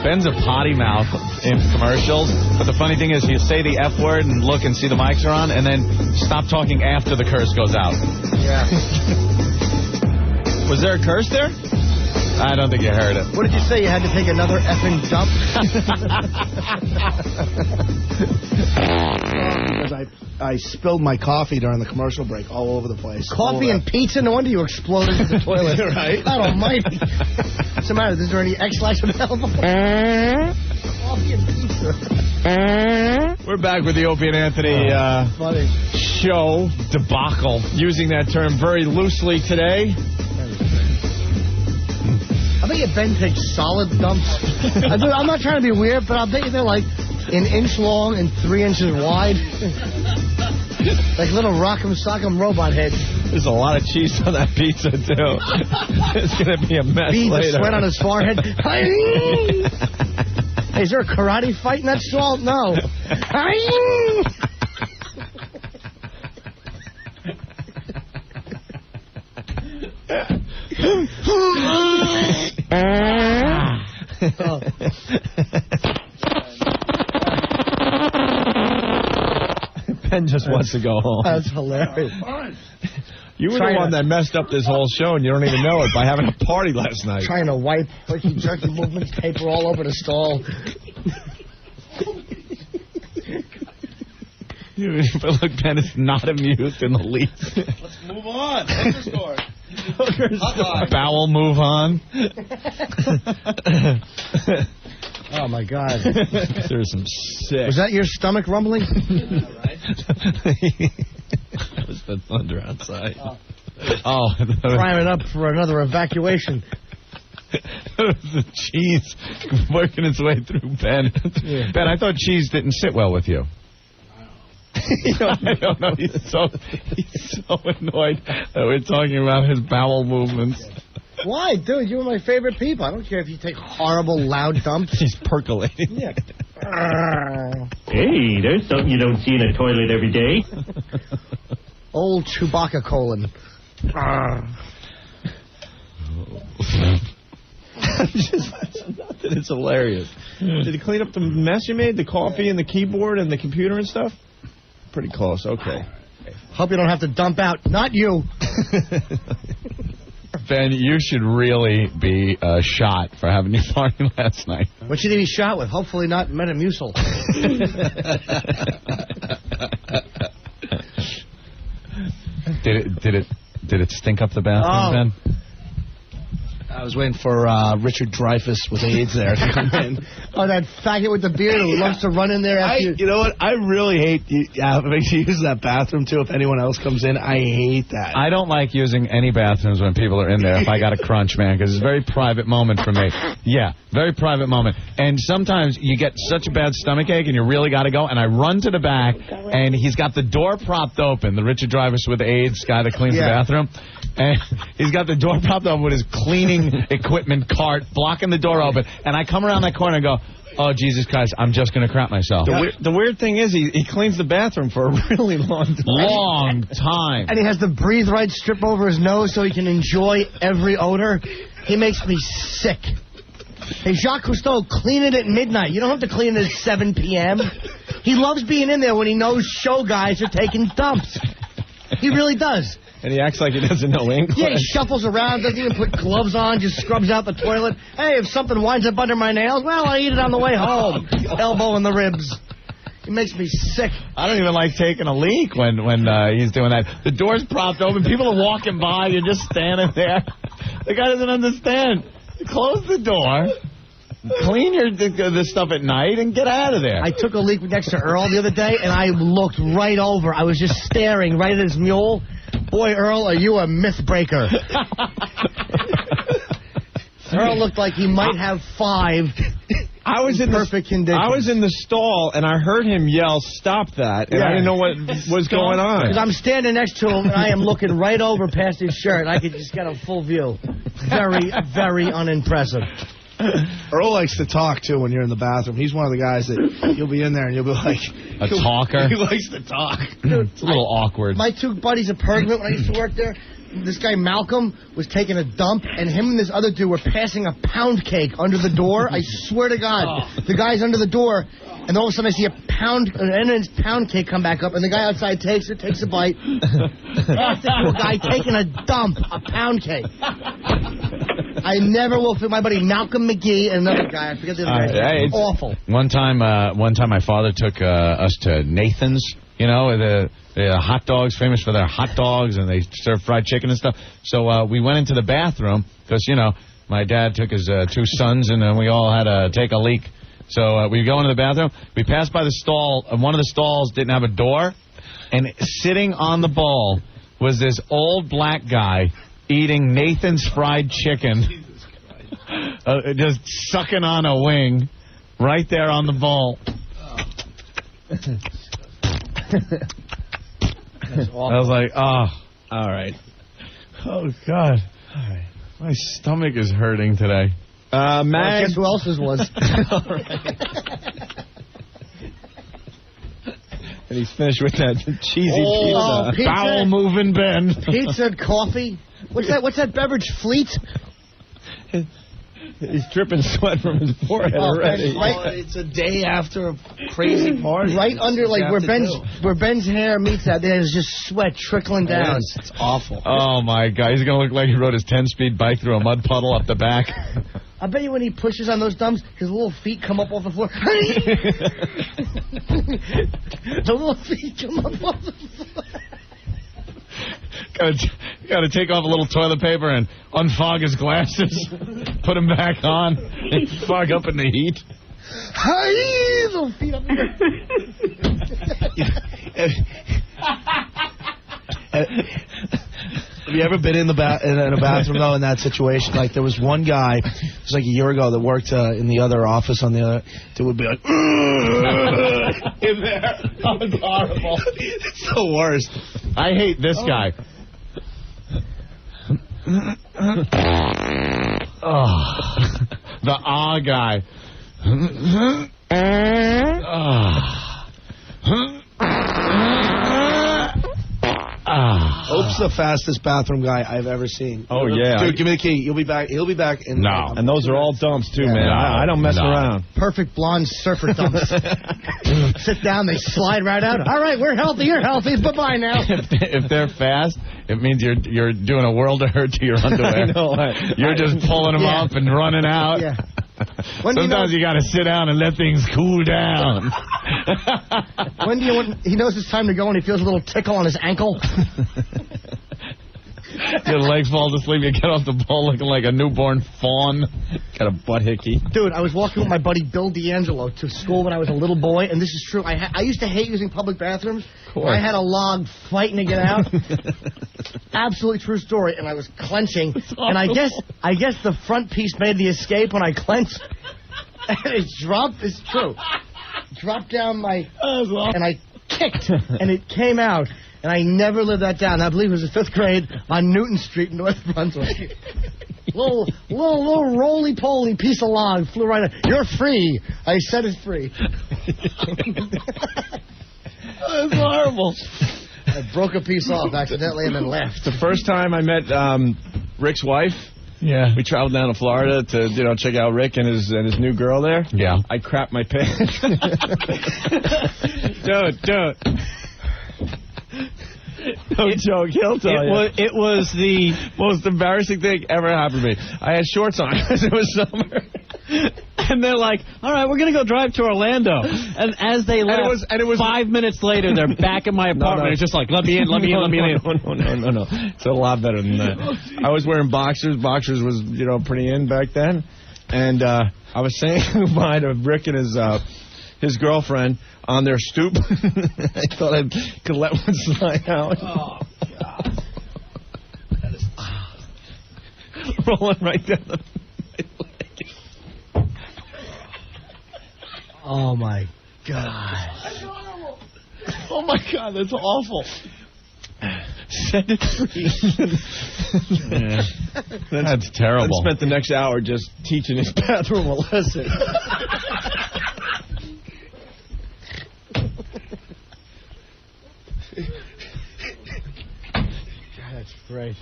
Ben's a potty mouth in commercials, but the funny thing is he'll say the F word and look and see the mics are on, and then stop talking after the curse goes out. Yeah. Was there a curse there? I don't think you heard it. What did you say? You had to take another effing dump? Because I spilled my coffee during the commercial break all over the place. Coffee and pizza? No wonder you exploded in the toilet. You're right. God almighty. What's the matter? Is there any X-Lax available? Coffee and pizza. We're back with the Opie and Anthony funny. show debacle. Using that term very loosely today. I bet you Ben takes solid dumps. I'm not trying to be weird, but I'll bet you they're like an inch long and 3 inches wide. Like little rock'em sock'em robot heads. There's a lot of cheese on that pizza, too. It's going to be a mess later. Beads of sweat on his forehead. Hey, is there a karate fight in that stall? No. Ben just wants to go home. That's hilarious. You were the one that messed up this whole show, and you don't even know it by having a party last night. Trying to wipe herky jerky movements, paper all over the stall. But look, Ben is not amused in the least. Let's move on. Hooker score. Bowel move on. Oh, my God. There's some sick. Was that your stomach rumbling? Yeah, right. That was the thunder outside. Oh. Priming up for another evacuation. The cheese working its way through Ben. Yeah. Ben, I thought cheese didn't sit well with you. I don't know. He's so annoyed that we're talking about his bowel movements. Why, dude? You were my favorite people. I don't care if you take horrible, loud dumps. He's percolating. Yeah. Hey, there's something you don't see in a toilet every day. Old Chewbacca colon. It's hilarious. Did he clean up the mess you made? The coffee and the keyboard and the computer and stuff? Pretty close. Okay. Hope you don't have to dump out. Not you. Ben, you should really be shot for having your party last night. What should he be shot with? Hopefully not Metamucil. Did it stink up the bathroom, Ben? I was waiting for Richard Dreyfuss with AIDS there to come in. Oh, that faggot with the beard who loves to run in there after you know what? I really hate having to use that bathroom, too, if anyone else comes in. I hate that. I don't like using any bathrooms when people are in there if I got a crunch, man, because it's a very private moment for me. Yeah, very private moment. And sometimes you get such a bad stomach ache and you really got to go, and I run to the back, and he's got the door propped open, the Richard Dreyfuss with AIDS guy that cleans the bathroom. And he's got the door propped open with his cleaning equipment cart, blocking the door open. And I come around that corner and go, oh, Jesus Christ, I'm just going to crap myself. The weird thing is he cleans the bathroom for a really long time. And he has the breathe right strip over his nose so he can enjoy every odor. He makes me sick. Hey, Jacques Cousteau, clean it at midnight. You don't have to clean it at 7 p.m. He loves being in there when he knows show guys are taking dumps. He really does. And he acts like he doesn't know English. Yeah, he shuffles around, doesn't even put gloves on, just scrubs out the toilet. Hey, if something winds up under my nails, well, I'll eat it on the way home. Elbow in the ribs. It makes me sick. I don't even like taking a leak when he's doing that. The door's propped open. People are walking by. You're just standing there. The guy doesn't understand. Close the door. Clean the stuff at night and get out of there. I took a leak next to Earl the other day, and I looked right over. I was just staring right at his mule. Boy, Earl, are you a myth breaker? Earl looked like he might have 5. I was in perfect condition. I was in the stall, and I heard him yell, "Stop that!" And I didn't know what was going on. Because I'm standing next to him, and I am looking right over past his shirt. I could just get a full view. Very, very unimpressive. Earl likes to talk, too, when you're in the bathroom. He's one of the guys that you'll be in there and you'll be like... A talker? He likes to talk. It's a little awkward. My two buddies at Pergament when I used to work there, this guy Malcolm was taking a dump, and him and this other dude were passing a pound cake under the door. I swear to God. The guy's under the door, and all of a sudden I see an pound cake come back up, and the guy outside takes a bite. Passed it to a guy taking a dump, a pound cake. I never will forget my buddy Malcolm McGee and another guy. I forget the other guy. It's awful. One time my father took us to Nathan's. You know, the hot dogs, famous for their hot dogs, and they serve fried chicken and stuff. So we went into the bathroom because, you know, my dad took his two sons, and we all had to take a leak. So we go into the bathroom. We passed by the stall, and one of the stalls didn't have a door. And sitting on the bowl was this old black guy eating Nathan's fried chicken, just sucking on a wing right there on the bowl. I was like, oh, all right. Oh, God. All right. My stomach is hurting today. Well, guess who else's was? And he's finished with that cheesy pizza. Bowel moving Ben. Pizza and coffee. What's that beverage? Fleet? He's dripping sweat from his forehead already. It's a day after a crazy party. Right under, like, where Ben's hair meets that, there's just sweat trickling down. It's awful. Oh, my God. He's going to look like he rode his 10-speed bike through a mud puddle up the back. I bet you when he pushes on those dumps, his little feet come up off the floor. The little feet come up off the floor. Got to take off a little toilet paper and unfog his glasses, put them back on, and fog up in the heat. Hi, little feet up Have you ever been in a bathroom, though, in that situation? Like, there was one guy, it was like a year ago, that worked in the other office on the other, that would be like, in there. Oh, it's horrible. It's the worst. I hate this guy. The guy. Hope's the fastest bathroom guy I've ever seen. Oh, yeah. Dude, give me the key. You'll be back. He'll be back. No. And those are all dumps, too, man. I don't mess around. Perfect blonde surfer dumps. Sit down, they slide right out. All right, we're healthy, you're healthy. Bye-bye now. If they're fast, it means you're doing a world of hurt to your underwear. I know. You're just pulling them up and running out. Yeah. Sometimes you got to sit down and let things cool down. When he knows it's time to go and he feels a little tickle on his ankle? Your legs fall asleep, you get off the bowl looking like a newborn fawn. Got a butt hickey. Dude, I was walking with my buddy Bill D'Angelo to school when I was a little boy, and this is true. I used to hate using public bathrooms. I had a log fighting to get out. Absolutely true story. And I was clenching, and I guess the front piece made the escape when I clenched. And it dropped. It's true. Dropped down my, and I kicked, and it came out. And I never lived that down. I believe it was the 5th grade on Newton Street in North Brunswick. little roly-poly piece of log flew right out. You're free. I said it's free. That's horrible. I broke a piece off accidentally and then left. The first time I met Rick's wife, we traveled down to Florida to check out Rick and his new girl there. Yeah. I crapped my pants. Dude. No joke, he'll tell you. It was the most embarrassing thing ever happened to me. I had shorts on because it was summer. And they're like, all right, we're going to go drive to Orlando. And as they left, and it was 5 minutes later, they're back in my apartment. No. It's just like, let me in. No. It's a lot better than that. I was wearing boxers. Boxers was, pretty in back then. And I was saying goodbye to Rick and his girlfriend on their stoop. I thought I could let one slide out. Oh, God. That is rolling right down the leg. Oh, my God. Oh, my God, that's awful. Set it free. Yeah. That's terrible. And spent the next hour just teaching his bathroom a lesson. That's great.